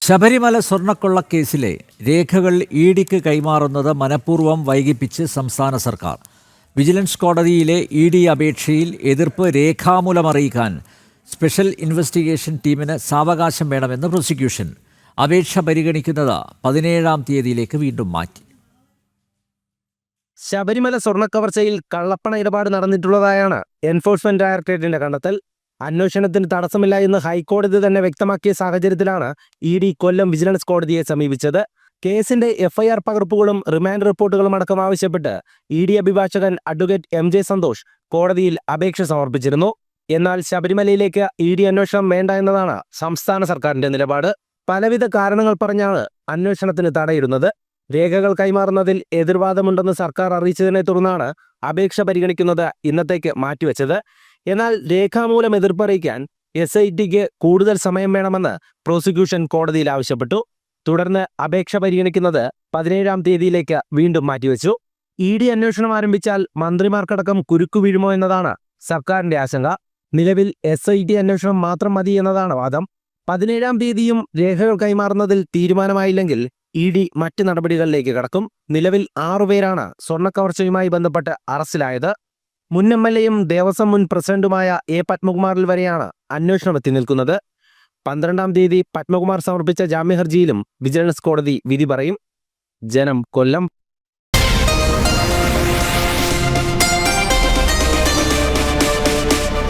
ശബരിമല സ്വർണ്ണക്കൊള്ളക്കേസിലെ രേഖകൾ ഇഡിക്ക് കൈമാറുന്നത് മനഃപൂർവ്വം വൈകിപ്പിച്ച് സംസ്ഥാന സർക്കാർ. വിജിലൻസ് കോടതിയിലെ ഇഡി അപേക്ഷയിൽ എതിർപ്പ് രേഖാമൂലം അറിയിക്കാൻ സ്പെഷ്യൽ ഇൻവെസ്റ്റിഗേഷൻ ടീമിന് സാവകാശം വേണമെന്ന് പ്രോസിക്യൂഷൻ. അപേക്ഷ പരിഗണിക്കുന്നത് 17-ാം തീയതിയിലേക്ക് വീണ്ടും മാറ്റി. ശബരിമല സ്വർണ്ണക്കവർച്ചയിൽ കള്ളപ്പണ ഇടപാട് നടന്നിട്ടുള്ളതായാണ് എൻഫോഴ്സ്മെന്റ് ഡയറക്ടറേറ്റിന്റെ കണ്ടെത്തൽ. അന്വേഷണത്തിന് തടസ്സമില്ല എന്ന് ഹൈക്കോടതി തന്നെ വ്യക്തമാക്കിയ സാഹചര്യത്തിലാണ് ഇഡി കൊല്ലം വിജിലൻസ് കോടതിയെ സമീപിച്ചത്. കേസിന്റെ എഫ്ഐആർ പകർപ്പുകളും റിമാൻഡ് റിപ്പോർട്ടുകളും അടക്കം ആവശ്യപ്പെട്ട് ഇഡി അഭിഭാഷകൻ അഡ്വക്കേറ്റ് MJ സന്തോഷ് കോടതിയിൽ അപേക്ഷ സമർപ്പിച്ചിരുന്നു. എന്നാൽ ശബരിമലയിലേക്ക് ഇഡി അന്വേഷണം വേണ്ട എന്നതാണ് സംസ്ഥാന സർക്കാരിന്റെ നിലപാട്. പലവിധ കാരണങ്ങൾ പറഞ്ഞാണ് അന്വേഷണത്തിന് തടയിടുന്നത്. രേഖകൾ കൈമാറുന്നതിൽ എതിർവാദമുണ്ടെന്ന് സർക്കാർ അറിയിച്ചതിനെ തുടർന്നാണ് അപേക്ഷ പരിഗണിക്കുന്നത് ഇന്നത്തേക്ക് മാറ്റിവെച്ചത്. എന്നാൽ രേഖാമൂലം എതിർപ്പറിയിക്കാൻ SITക്ക് കൂടുതൽ സമയം വേണമെന്ന് പ്രോസിക്യൂഷൻ കോടതിയിൽ ആവശ്യപ്പെട്ടു. തുടർന്ന് അപേക്ഷ പരിഗണിക്കുന്നത് 17-ാം തീയതിയിലേക്ക് വീണ്ടും മാറ്റിവെച്ചു. ഇഡി അന്വേഷണം ആരംഭിച്ചാൽ മന്ത്രിമാർക്കടക്കം കുരുക്കു വീഴുമോ എന്നതാണ് സർക്കാരിന്റെ ആശങ്ക. നിലവിൽ SIT അന്വേഷണം മാത്രം മതി എന്നതാണ് വാദം. 17-ാം തീയതിയും രേഖകൾ കൈമാറുന്നതിൽ തീരുമാനമായില്ലെങ്കിൽ ഇഡി മറ്റ് നടപടികളിലേക്ക് കടക്കും. നിലവിൽ 6 പേരാണ് സ്വർണ്ണക്കവർച്ചയുമായി ബന്ധപ്പെട്ട് അറസ്റ്റിലായത്. മുൻ MLAയും ദേവസ്വം മുൻ പ്രസിഡന്റുമായ A. പത്മകുമാറിൽ വരെയാണ് അന്വേഷണം എത്തി നിൽക്കുന്നത്. 12-ാം തീയതി പത്മകുമാർ സമർപ്പിച്ച ജാമ്യഹർജിയിലും വിജിലൻസ് കോടതി വിധി പറയും. ജനം, കൊല്ലം.